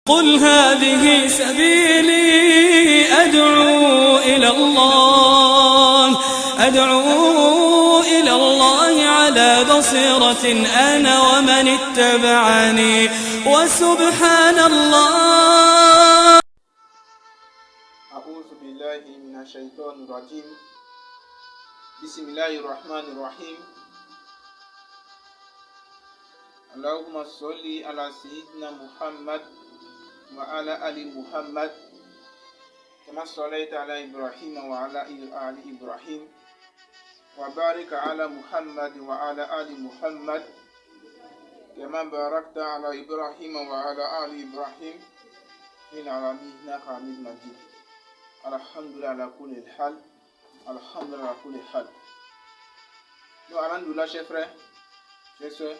قل هذه سبيلي أدعو إلى الله على بصيرة أنا ومن اتبعني وسبحان الله. أعوذ بالله من الشيطان الرجيم. بسم الله الرحمن الرحيم. اللهم صل على سيدنا محمد وعلى آل محمد كما صليت على إبراهيم وعلى آل إبراهيم وبارك على محمد وعلى آل محمد كما باركت على إبراهيم وعلى آل إبراهيم في العالمين إنك حميد مجيد. الحمد لله على كل حال. الحمد لله على كل حال. Nous allons là, chers frères, chers soeurs,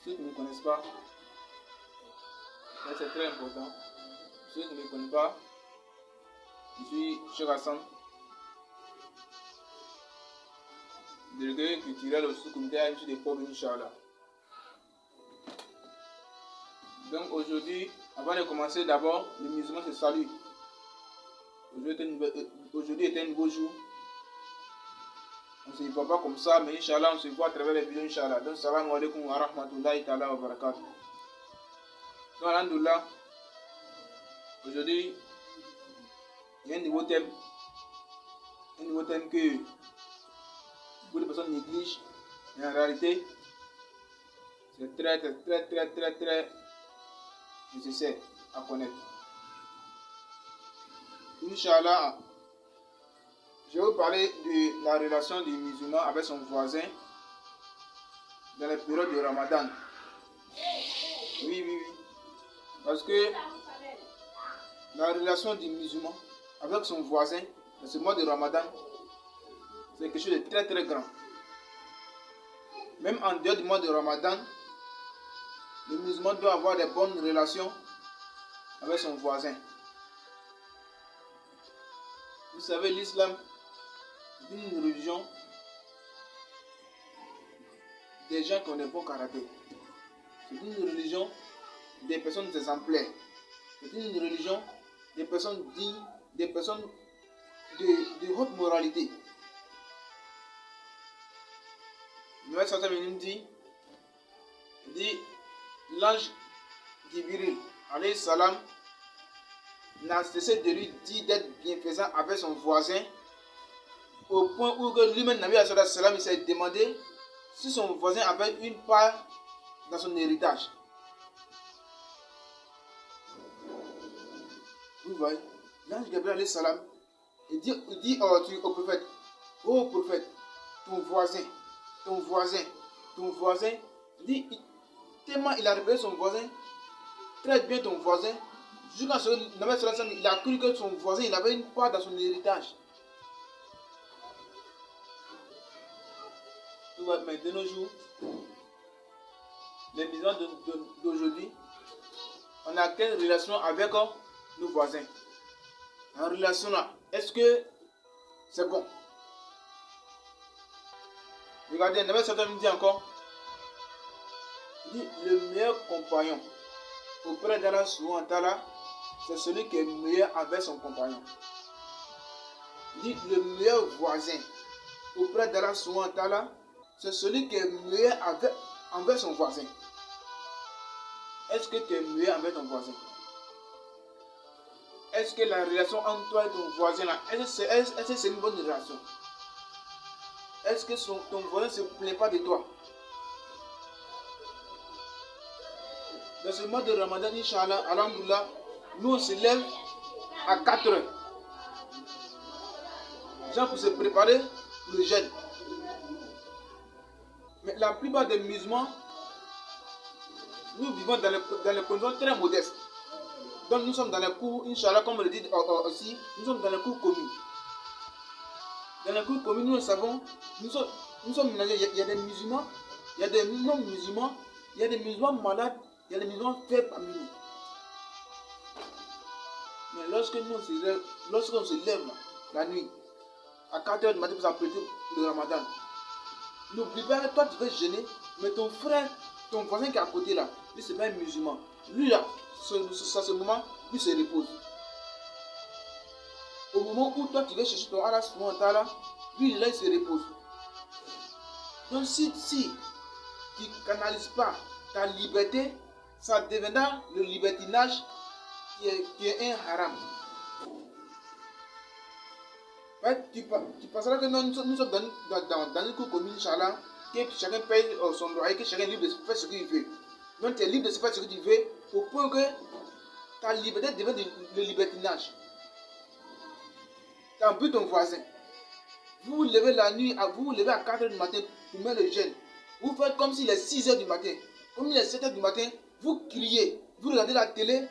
ceux qui ne me connaissent pas, c'est très important. Ceux qui ne me connaissent pas, je suis Cheikh Hassan, délégué culturel au sous-comité AMC des pauvres, Inch'Allah. Donc aujourd'hui, avant de commencer, d'abord, les musulmans se saluent. Aujourd'hui est un nouveau jour. On ne se voit pas comme ça, mais Inch'Allah, on se voit à travers les vidéos, Inch'Allah. Donc, salam alaikum wa rahmatullahi ta'ala wa barakatuh. Donc, alhamdoulilah, aujourd'hui, il y a un nouveau thème. Un nouveau thème que beaucoup de personnes négligent. Mais en réalité, c'est très nécessaire à connaître. Inch'Allah, je vais vous parler de la relation du musulman avec son voisin dans la période de Ramadan. Oui. Parce que la relation du musulman avec son voisin dans ce mois de Ramadan, c'est quelque chose de très grand. Même en dehors du mois de Ramadan, le musulman doit avoir des bonnes relations avec son voisin. Vous savez, l'islam est une religion des gens qui ont des bons caractères. C'est une religion des personnes exemplaires. C'est une religion des personnes dignes, des personnes de haute moralité. Le Prophète sallallahu dit l'ange Jibril alayhi salam n'a cessé de lui dire d'être bienfaisant avec son voisin, au point où lui-même, Nabi sallallahu alayhi wa sallam, il s'est demandé si son voisin avait une part dans son héritage. Vous voyez, l'ange Gabriel alayhi salam, il dit au prophète, ô prophète, ton voisin, tellement il a révélé son voisin, traite bien ton voisin, jusqu'à ce que Nabi sallallahu alayhi wa sallam, il a cru que son voisin, il avait une part dans son héritage. Mais de nos jours, les musulmans d'aujourd'hui, on a quelle relation avec nos voisins? En relation là, est-ce que c'est bon? Regardez, Nabi sallallahu alayhi wa sallam dit encore, il dit le meilleur compagnon auprès d'Allah subhanahu wa ta'ala, c'est celui qui est meilleur avec son compagnon. Il dit le meilleur voisin auprès d'Allah subhanahu wa ta'ala, c'est celui qui est meilleur envers son voisin. Est-ce que tu es meilleur avec ton voisin? Est-ce que la relation entre toi et ton voisin là, est-ce que c'est une bonne relation? Est-ce que ton voisin ne se plaint pas de toi? Dans ce mois de Ramadan, Inch'Allah, alhamdoulilah, nous on se lève à 4 heures. Genre pour se préparer le jeûne. Mais la plupart des musulmans, nous vivons dans les conditions très modestes. Donc nous sommes dans les cours, Inch'Allah, comme on le dit aussi, nous sommes dans les cours communs. Dans les cours communs, nous le savons, nous sommes mélangés. Il y a des musulmans, il y a des non-musulmans, il y a des musulmans malades, il y a des musulmans faibles parmi nous. Mais lorsqu'on se lève la nuit, à 4 heures du matin pour s'apprêter le Ramadan, n'oublie pas que toi tu veux jeûner, mais ton frère ton voisin qui est à côté là, lui c'est pas un musulman. Lui là, à ce moment, lui se repose. Au moment où toi tu vas chercher ton Allah subhanahu wa ta'ala, lui là il se repose. Donc si tu ne canalises pas ta liberté, ça deviendra le libertinage qui est un haram. Tu penseras que nous sommes dans une cour commune, Inch'Allah, que chacun paye son loyer, que chacun est libre de faire ce qu'il veut. Donc tu es libre de faire ce que tu veux, au point que ta liberté devient le libertinage. Tu embêtes ton voisin. Vous vous levez la nuit, vous vous levez à 4h du matin pour mettre le jeûne. Vous faites comme s'il est 6h du matin. Comme il est 7h du matin, vous criez, vous regardez la télé,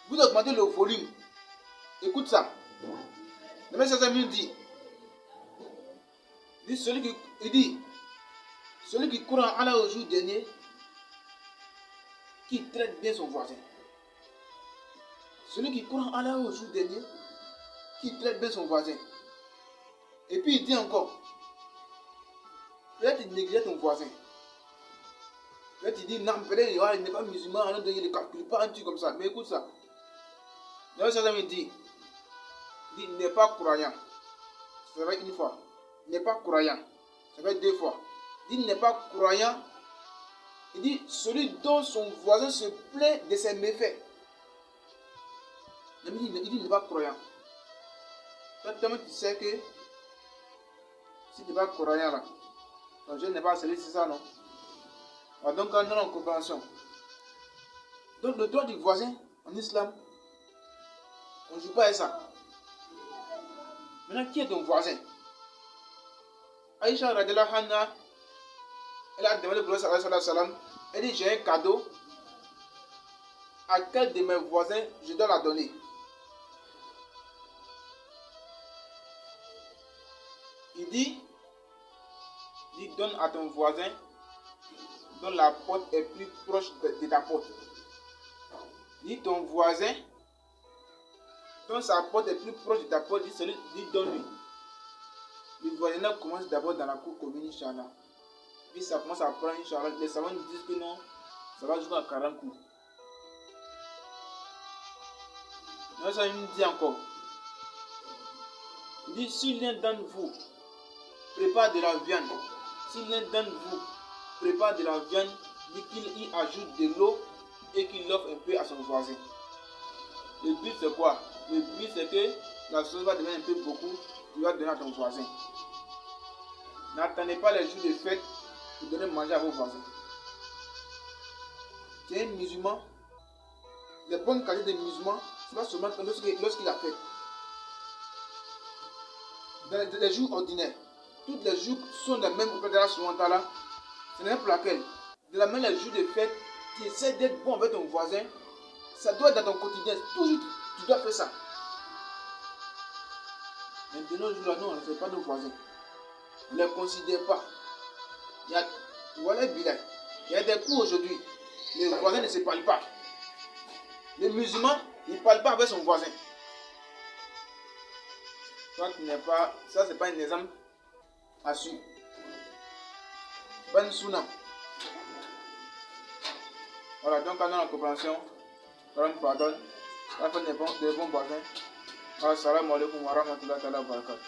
vous augmentez le volume. Écoute ça. Le Maître Sazami dit, celui qui court en Allah au jour dernier, qui traite bien son voisin. Celui qui court en Allah au jour dernier, qui traite bien son voisin. Et puis il dit encore, peut-être il néglige ton voisin. Peut-être il dit, non, peut-être il n'est pas musulman, il ne calcule pas un truc comme ça. Mais écoute ça. Le Maître Sazami dit, il n'est pas croyant. Ça va une fois. Il n'est pas croyant. Ça va 2 fois. Il n'est pas croyant. Il dit, celui dont son voisin se plaint de ses méfaits. Il dit, il n'est pas croyant. Toi, tu sais que si tu n'es pas croyant là, ton Dieu n'est pas celui, c'est ça, non? Alors, donc, on a une compréhension. Donc, le droit du voisin en islam, on ne joue pas avec ça. Maintenant, qui est ton voisin? Aïcha radiallahu anha, elle a demandé au prophète sallallahu alayhi wa sallam, elle dit, j'ai un cadeau, à quel de mes voisins je dois la donner? Il dit, donne à ton voisin dont la porte est plus proche de ta porte. Dis ton voisin dont sa porte est plus proche de ta porte, dis donne-lui. Le voisinage commence d'abord dans la cour commune, Inch'Allah. Puis ça commence à prendre, Inch'Allah. Les savants nous disent que non, ça va jusqu'à 40 coups. Mais ça nous dit encore. Il dit, si l'un d'entre vous prépare de la viande, si l'un d'entre vous prépare de la viande, dit qu'il y ajoute de l'eau et qu'il l'offre un peu à son voisin. Le but c'est quoi? Le but c'est que la chose va devenir un peu beaucoup, tu vas donner à ton voisin. N'attendez pas les jours de fête pour donner manger à vos voisins. Tu es un musulman, les bonnes qualités des musulmans, c'est pas seulement lorsqu'il a fait. Dans les jours ordinaires, tous les jours sont les mêmes auprès de la subhanahu wa ta'ala. Ce n'est pas pour laquelle. De la même les jours de fête, tu essaies d'être bon avec ton voisin. Ça doit être dans ton quotidien. Toujours, tu dois faire ça. Mais de nos jours, non, on ne fait pas nos voisins. On ne les considère pas. Voilà, il y a des coups aujourd'hui. Les voisins ne se parlent pas. Les musulmans, ils ne parlent pas avec son voisin. Toi, tu n'es pas. Ça, c'est pas un exemple à suivre. C'est pas une sunna. Voilà, donc on a la compréhension. On pardonne. On fait des bons voisins. Assalamu alaikum wa rahmatullahi wa barakatuh.